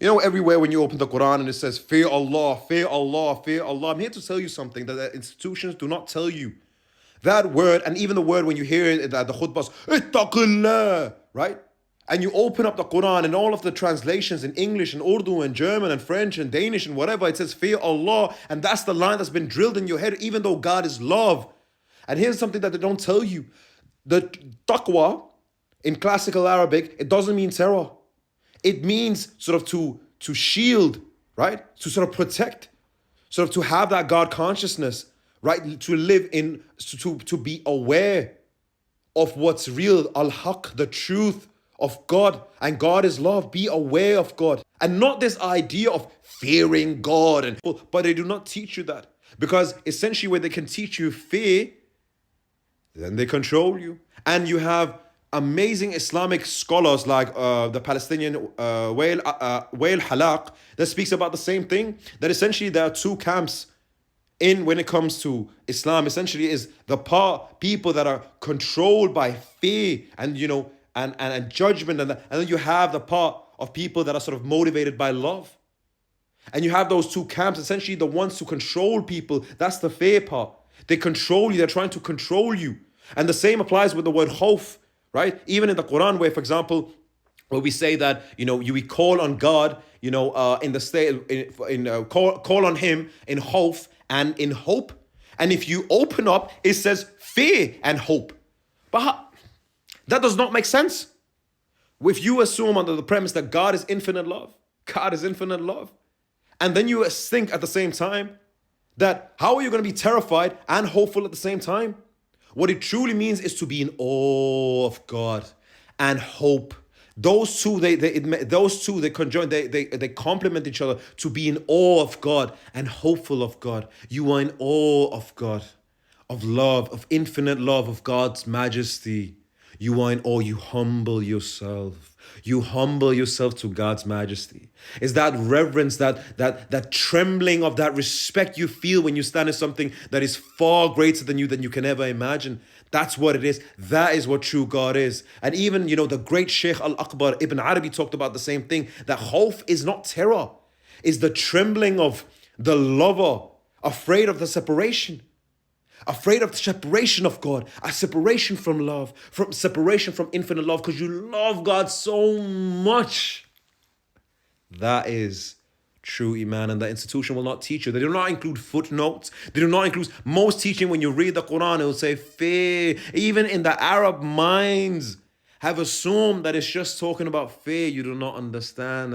You know, everywhere when you open the Quran and it says, fear Allah, fear Allah, fear Allah. I'm here to tell you something that the institutions do not tell you. That word, and even the word when you hear it at the khutbahs, ittaqillah, right? And you open up the Quran and all of the translations in English and Urdu and German and French and Danish and whatever, it says, fear Allah. And that's the line that's been drilled in your head, even though God is love. And here's something that they don't tell you. The taqwa in classical Arabic, it doesn't mean terror. It means sort of to shield, right? To sort of protect, sort of to have that God consciousness, right? To live in, to be aware of what's real, al-haq, the truth of God. And God is love. Be aware of God. And not this idea of fearing God. But they do not teach you that. Because essentially when they can teach you fear, then they control you. And you have amazing Islamic scholars like the Palestinian Wael Halaq that speaks about the same thing. That essentially there are two camps in when it comes to Islam. Essentially is the people that are controlled by fear and and judgment, and then you have the part of people that are sort of motivated by love. And you have those two camps, essentially the ones who control people. That's the fear part. They control you. They're trying to control you. And the same applies with the word khawf, right? Even in the Quran, where, for example, where we say that, we call on God, in the state, call on Him in khawf and in hope. And if you open up, it says fear and hope. But that does not make sense. If you assume under the premise that God is infinite love, God is infinite love, and then you think at the same time that how are you going to be terrified and hopeful at the same time? What it truly means is to be in awe of God and hope. Those two, they conjoin, they complement each other. To be in awe of God and hopeful of God. You are in awe of God, of love, of infinite love, of God's majesty. You are in awe. You humble yourself. You humble yourself to God's majesty. It's that reverence, that trembling of that respect you feel when you stand in something that is far greater than you can ever imagine. That's what it is. That is what true God is. And even, the great Sheikh Al-Akbar Ibn Arabi talked about the same thing, that khawf is not terror. It's the trembling of the lover, afraid of the separation. Afraid of the separation of God, a separation from love, from separation from infinite love, because you love God so much. That is true Iman, and the institution will not teach you. They do not include footnotes. They do not include most teaching. When you read the Quran, it will say fear. Even in the Arab minds have assumed that it's just talking about fear. You do not understand.